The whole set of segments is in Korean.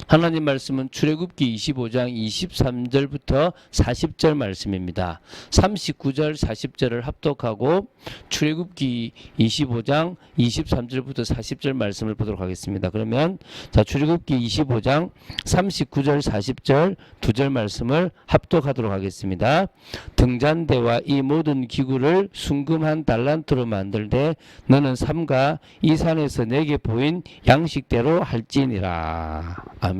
하나님 말씀은 출애굽기 25장 23절부터 40절 말씀입니다. 39절 40절을 합독하고 출애굽기 25장 23절부터 40절 말씀을 보도록 하겠습니다. 그러면 자, 출애굽기 25장 39절 40절 두 절 말씀을 합독하도록 하겠습니다. 등잔대와 이 모든 기구를 순금 1달란트로 만들되 너는 삼가 이 산에서 내게 보인 양식대로 할지니라. 아멘.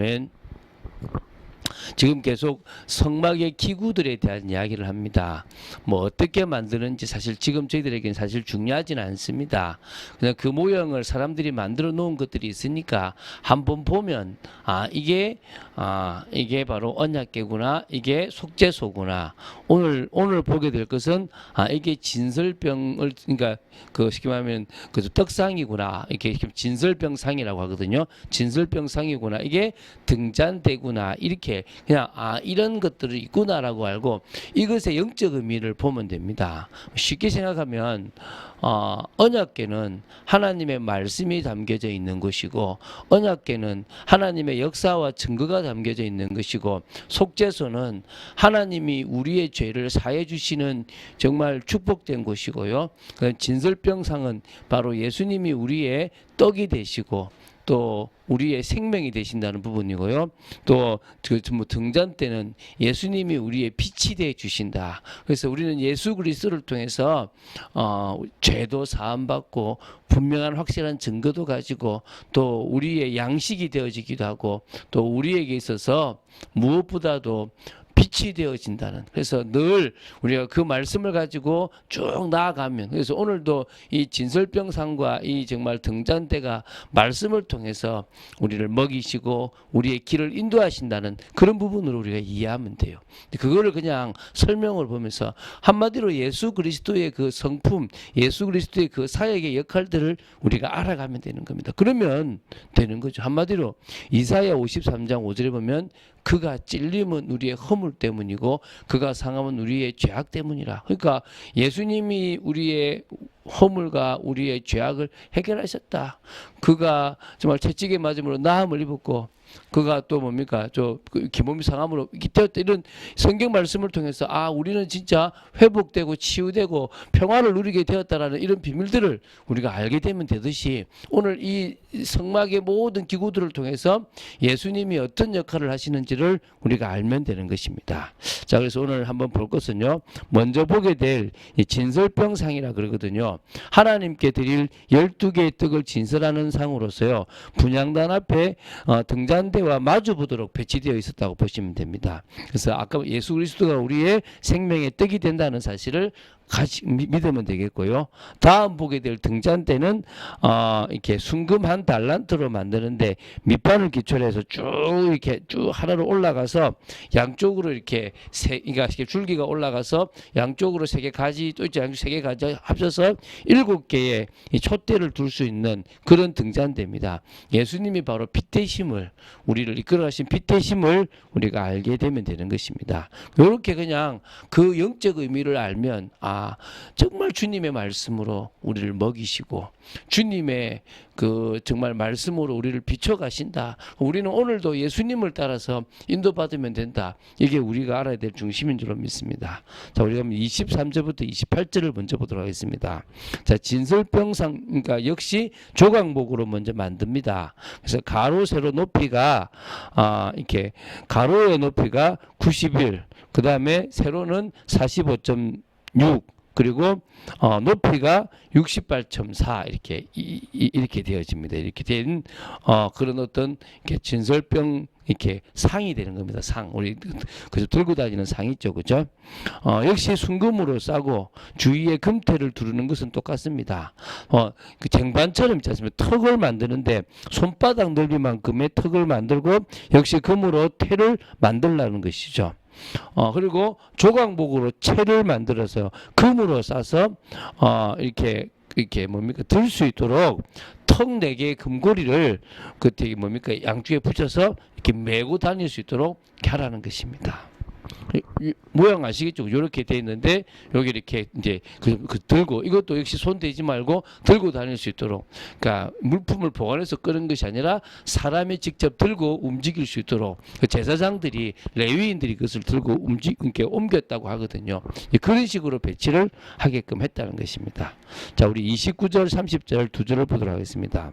지금 계속 성막의 기구들에 대한 이야기를 합니다. 뭐 어떻게 만드는지 사실 지금 저희들에게는 사실 중요하지는 않습니다. 그냥 그 모형을 사람들이 만들어 놓은 것들이 있으니까 한번 보면 이게 바로 언약궤구나, 이게 속죄소구나. 오늘 보게 될 것은 이게 진설병을, 그러니까 그 쉽게 말하면 그 떡상이구나, 이렇게 진설병상이라고 하거든요. 진설병상이구나, 이게 등잔대구나, 이렇게 그냥 이런 것들이 있구나라고 알고 이것의 영적 의미를 보면 됩니다. 쉽게 생각하면 언약궤는 하나님의 말씀이 담겨져 있는 것이고, 언약궤는 하나님의 역사와 증거가 담겨져 있는 것이고, 속죄소는 하나님이 우리의 죄를 사해 주시는 정말 축복된 곳이고요. 진설병상은 바로 예수님이 우리의 떡이 되시고 또 우리의 생명이 되신다는 부분이고요. 또 등잔대는 예수님이 우리의 빛이 되어 주신다. 그래서 우리는 예수 그리스도를 통해서 죄도 사함받고 분명한 확실한 증거도 가지고 또 우리의 양식이 되어지기도 하고 또 우리에게 있어서 무엇보다도 빛이 되어진다는, 그래서 늘 우리가 그 말씀을 가지고 쭉 나아가면, 그래서 오늘도 이 진설병상과 이 정말 등잔대가 말씀을 통해서 우리를 먹이시고 우리의 길을 인도하신다는 그런 부분으로 우리가 이해하면 돼요. 그거를 그냥 설명을 보면서 한마디로 예수 그리스도의 그 성품, 예수 그리스도의 그 사역의 역할들을 우리가 알아가면 되는 겁니다. 그러면 되는 거죠. 한마디로 이사야 53장 5절에 보면 그가 찔림은 우리의 허물 때문이고 그가 상함은 우리의 죄악 때문이라. 그러니까 예수님이 우리의 허물과 우리의 죄악을 해결하셨다. 그가 정말 채찍에 맞음으로 나음을 입었고 그가 또 뭡니까? 기몸이 상함으로 되었다. 이런 성경 말씀을 통해서 우리는 진짜 회복되고 치유되고 평화를 누리게 되었다라는 이런 비밀들을 우리가 알게 되면 되듯이 오늘 이 성막의 모든 기구들을 통해서 예수님이 어떤 역할을 하시는지를 우리가 알면 되는 것입니다. 자, 그래서 오늘 한번 볼 것은요. 먼저 보게 될 진설병상이라 그러거든요. 하나님께 드릴 12개의 떡을 진설하는 상으로서요. 분향단 앞에 등잔대와 마주보도록 배치되어 있었다고 보시면 됩니다. 그래서 아까 예수 그리스도가 우리의 생명의 떡이 된다는 사실을 같이 믿으면 되겠고요. 다음 보게 될 등잔대는 이렇게 순금 1달란트로 만드는데 밑판을 기초로 해서 이렇게 쭉 하나로 올라가서 양쪽으로 이렇게 그러니까 줄기가 올라가서 양쪽으로 3개 가지 또 있죠. 3개 가지 합쳐서 7개의 이 촛대를 둘 수 있는 그런 등잔대입니다. 예수님이 바로 빛 되심을, 우리를 이끌어가신 빛 되심을 우리가 알게 되면 되는 것입니다. 이렇게 그냥 그 영적 의미를 알면 정말 주님의 말씀으로 우리를 먹이시고 주님의 그 정말 말씀으로 우리를 비춰가신다. 우리는 오늘도 예수님을 따라서 인도받으면 된다. 이게 우리가 알아야 될 중심인 줄로 믿습니다. 자, 우리가 23절부터 28절을 먼저 보도록 하겠습니다. 자, 진설병상, 그러니까 역시 조각목으로 먼저 만듭니다. 그래서 가로 세로 높이가 가로의 높이가 91, 그 다음에 세로는 45.6, 그리고 높이가 68.4 이렇게 되어집니다. 이렇게 된 그런 어떤 이렇게 진설병 이렇게 상이 되는 겁니다. 상, 우리 그래서 들고 다니는 상 있죠, 그죠? 역시 순금으로 싸고 주위에 금태를 두르는 것은 똑같습니다. 그 쟁반처럼 있지 않습니까? 턱을 만드는데 손바닥 넓이만큼의 턱을 만들고 역시 금으로 태를 만들라는 것이죠. 그리고 조각목으로 채를 만들어서 금으로 싸서 이렇게 뭡니까 들 수 있도록 턱 4개의 금고리를 양쪽에 붙여서 이렇게 메고 다닐 수 있도록 이렇게 하라는 것입니다. 모양 아시겠죠? 이렇게 돼 있는데 여기 이렇게 이제 그 들고 이것도 역시 손 대지 말고 들고 다닐 수 있도록, 그러니까 물품을 보관해서 끄는 것이 아니라 사람이 직접 들고 움직일 수 있도록 그 제사장들이 레위인들이 그것을 들고 이렇게 옮겼다고 하거든요. 그런 식으로 배치를 하게끔 했다는 것입니다. 자, 우리 29절 30절 두 절을 보도록 하겠습니다.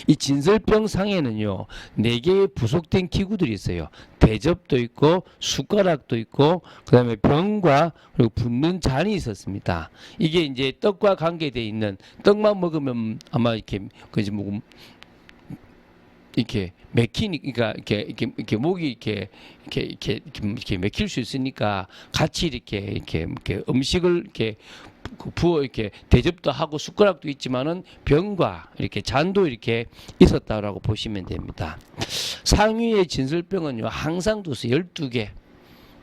이 진설병 상에는요 4개의 부속된 기구들이 있어요. 대접도 있고 숟가락도 있고 그 다음에 병과 그리고 붓는 잔이 있었습니다. 이게 이제 떡과 관계되어 있는, 떡만 먹으면 아마 이렇게 그지 뭐 이렇게 맥히니까 이렇게 목이 이렇게 맥힐 수 있으니까 같이 이렇게 음식을 이렇게 부어 이렇게 대접도 하고 숟가락도 있지만은 병과 이렇게 잔도 이렇게 있었다라고 보시면 됩니다. 상위의 진설병은요 항상 뒀어요. 12개.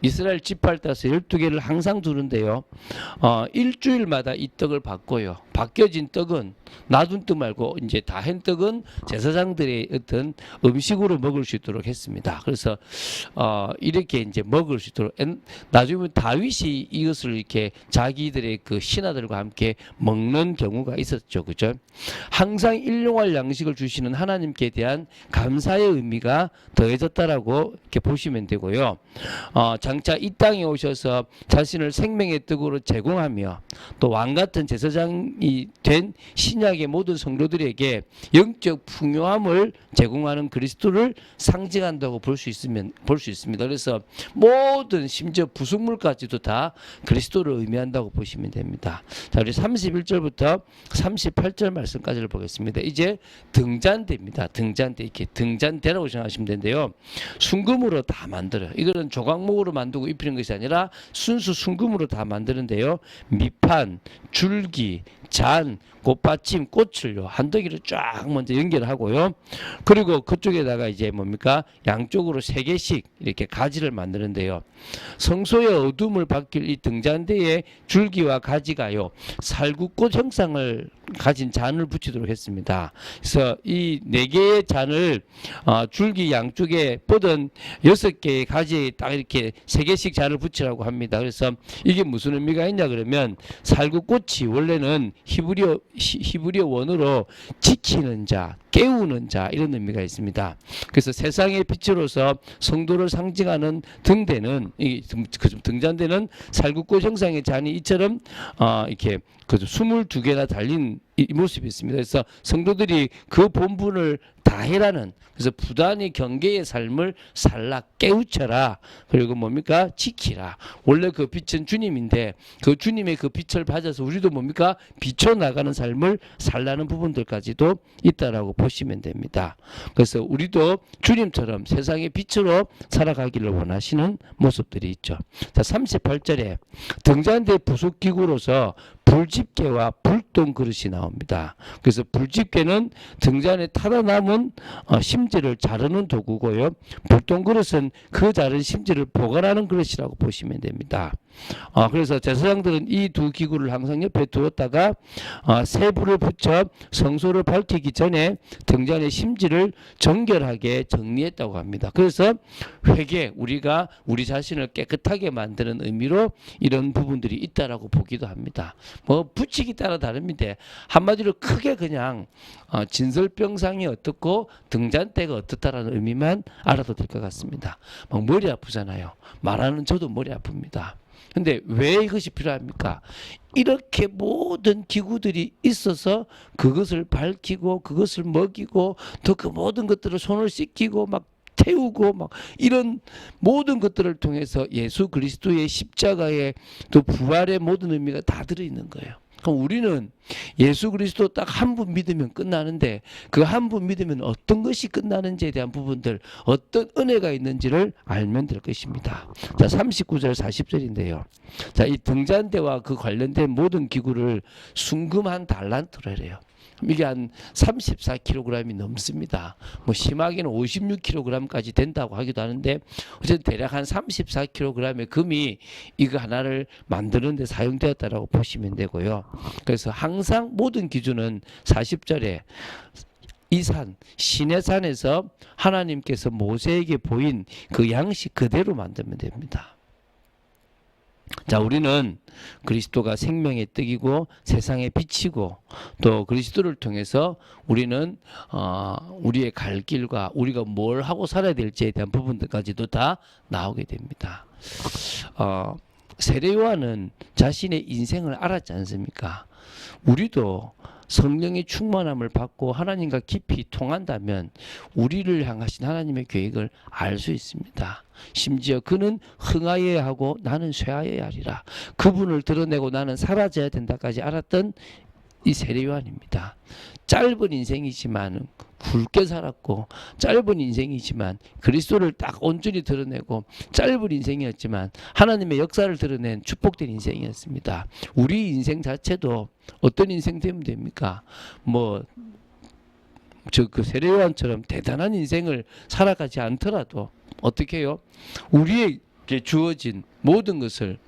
이스라엘 지파를 따라서 12개를 항상 두는데요. 일주일마다 이 떡을 바꿔요. 바뀌어진 떡은 놔둔 떡 말고 이제 다 한 떡은 제사장들의 어떤 음식으로 먹을 수 있도록 했습니다. 그래서 이렇게 이제 먹을 수 있도록, 나중에 다윗이 이것을 이렇게 자기들의 그 신하들과 함께 먹는 경우가 있었죠. 그죠? 항상 일용할 양식을 주시는 하나님께 대한 감사의 의미가 더해졌다라고 이렇게 보시면 되고요. 장차 이 땅에 오셔서 자신을 생명의 떡으로 제공하며 또 왕 같은 제사장이 된 신약의 모든 성도들에게 영적 풍요함을 제공하는 그리스도를 상징한다고 볼 수 있습니다. 그래서 모든 심지어 부속물까지도 다 그리스도를 의미한다고 보시면 됩니다. 자, 우리 31절부터 38절 말씀까지를 보겠습니다. 이제 등잔대입니다. 등잔대, 이렇게 등잔대라고 생각하시면 되는데요. 순금으로 다 만들어요. 이거는 조각목으로 만들고 입히는 것이 아니라 순수 순금으로 다 만드는데요. 밑판, 줄기, 잔, 꽃받침, 꽃을요 한덩이를 쫙 먼저 연결하고요. 그리고 그쪽에다가 이제 뭡니까 양쪽으로 3개씩 이렇게 가지를 만드는데요. 성소의 어둠을 밝힐 이 등잔대에 줄기와 가지가요 살구꽃 형상을 가진 잔을 붙이도록 했습니다. 그래서 이 4개의 잔을 줄기 양쪽에 뻗은 6개의 가지에 딱 이렇게 3개씩 잔을 붙이라고 합니다. 그래서 이게 무슨 의미가 있냐 그러면 살구꽃이 원래는 히브리어 원어로 지키는 자, 깨우는 자 이런 의미가 있습니다. 그래서 세상의 빛으로서 성도를 상징하는 등대는 등잔대는 살구꽃 형상의 잔이 이처럼 이렇게 22개나 달린 이 모습이 있습니다. 그래서 성도들이 그 본분을 다해라는, 그래서 부단히 경계의 삶을 살라, 깨우쳐라, 그리고 뭡니까 지키라. 원래 그 빛은 주님인데 그 주님의 그 빛을 받아서 우리도 뭡니까 비춰나가는 삶을 살라는 부분들까지도 있다라고 보시면 됩니다. 그래서 우리도 주님처럼 세상의 빛으로 살아가기를 원하시는 모습들이 있죠. 자, 38절에 등잔대 부속기구로서 불집게와 불똥 그릇이 나옵니다. 그래서 불집게는 등잔에 타다 남은 심지를 자르는 도구고요. 불똥 그릇은 그 자른 심지를 보관하는 그릇이라고 보시면 됩니다. 그래서 제사장들은 이 두 기구를 항상 옆에 두었다가 새 불을 붙여 성소를 밝히기 전에 등잔의 심지를 정결하게 정리했다고 합니다. 그래서 회개, 우리가 우리 자신을 깨끗하게 만드는 의미로 이런 부분들이 있다라고 보기도 합니다. 뭐 붙이기 따라 다릅니다. 한마디로 크게 그냥 진설병상이 어떻고 등잔대가 어떻다라는 의미만 알아도 될 것 같습니다. 막 머리 아프잖아요. 말하는 저도 머리 아픕니다. 근데 왜 이것이 필요합니까? 이렇게 모든 기구들이 있어서 그것을 밝히고 그것을 먹이고 또 그 모든 것들을 손을 씻기고 막 태우고 막 이런 모든 것들을 통해서 예수 그리스도의 십자가의 또 부활의 모든 의미가 다 들어있는 거예요. 그럼 우리는 예수 그리스도 딱 한 분 믿으면 끝나는데 그 한 분 믿으면 어떤 것이 끝나는지에 대한 부분들, 어떤 은혜가 있는지를 알면 될 것입니다. 자, 39절 40절인데요. 자, 이 등잔대와 그 관련된 모든 기구를 순금 한 달란트로 해요. 이게 한 34kg이 넘습니다. 뭐 심하게는 56kg까지 된다고 하기도 하는데 어쨌든 대략 한 34kg의 금이 이거 하나를 만드는 데 사용되었다라고 보시면 되고요. 그래서 항상 모든 기준은 40절에 이 산, 시내산에서 하나님께서 모세에게 보인 그 양식 그대로 만들면 됩니다. 자, 우리는 그리스도가 생명의 떡이고 세상의 빛이고 또 그리스도를 통해서 우리는 우리의 갈 길과 우리가 뭘 하고 살아야 될지에 대한 부분들까지도 다 나오게 됩니다. 세례 요한은 자신의 인생을 알았지 않습니까? 우리도 성령의 충만함을 받고 하나님과 깊이 통한다면 우리를 향하신 하나님의 계획을 알 수 있습니다. 심지어 그는 흥하여야 하고 나는 쇠하여야 하리라. 그분을 드러내고 나는 사라져야 된다까지 알았던 이 세례 요한입니다. 짧은 인생이지만 굵게 살았고 짧은 인생이지만 그리스도를 딱 온전히 드러내고 짧은 인생이었지만 하나님의 역사를 드러낸 축복된 인생이었습니다. 우리 인생 자체도 어떤 인생 되면 됩니까? 그 세례 요한처럼 대단한 인생을 살아가지 않더라도 어떻게 해요? 우리에게 주어진 모든 것을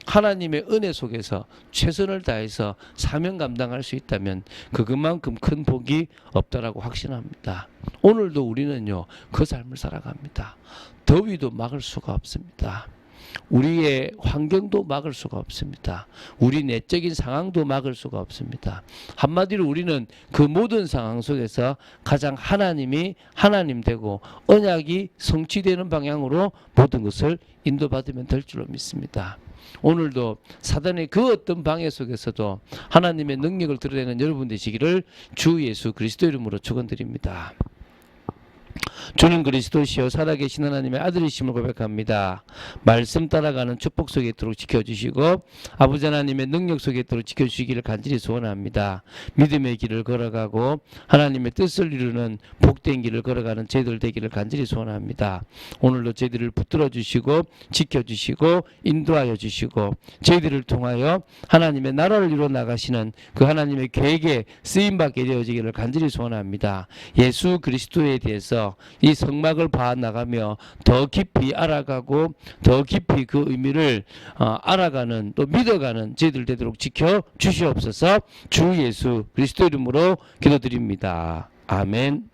하나님의 은혜 속에서 최선을 다해서 사명 감당할 수 있다면 그것만큼 큰 복이 없다라고 확신합니다. 오늘도 우리는요, 그 삶을 살아갑니다. 더위도 막을 수가 없습니다. 우리의 환경도 막을 수가 없습니다. 우리 내적인 상황도 막을 수가 없습니다. 한마디로 우리는 그 모든 상황 속에서 가장 하나님이 하나님 되고 언약이 성취되는 방향으로 모든 것을 인도받으면 될 줄로 믿습니다. 오늘도 사단의 그 어떤 방해 속에서도 하나님의 능력을 드러내는 여러분 되시기를 주 예수 그리스도 이름으로 축원드립니다. 주는 그리스도시요 살아계신 하나님의 아들이심을 고백합니다. 말씀 따라가는 축복 속에 있도록 지켜주시고 아버지 하나님의 능력 속에 있도록 지켜주시기를 간절히 소원합니다. 믿음의 길을 걸어가고 하나님의 뜻을 이루는 복된 길을 걸어가는 저희들 되기를 간절히 소원합니다. 오늘도 저희들을 붙들어 주시고 지켜주시고 인도하여 주시고 저희들을 통하여 하나님의 나라를 이루어 나가시는 그 하나님의 계획에 쓰임받게 되어지기를 간절히 소원합니다. 예수 그리스도에 대해서 이 성막을 파나가며 더 깊이 알아가고 더 깊이 그 의미를 알아가는 또 믿어가는 저희들 되도록 지켜 주시옵소서. 주 예수 그리스도 이름으로 기도드립니다. 아멘.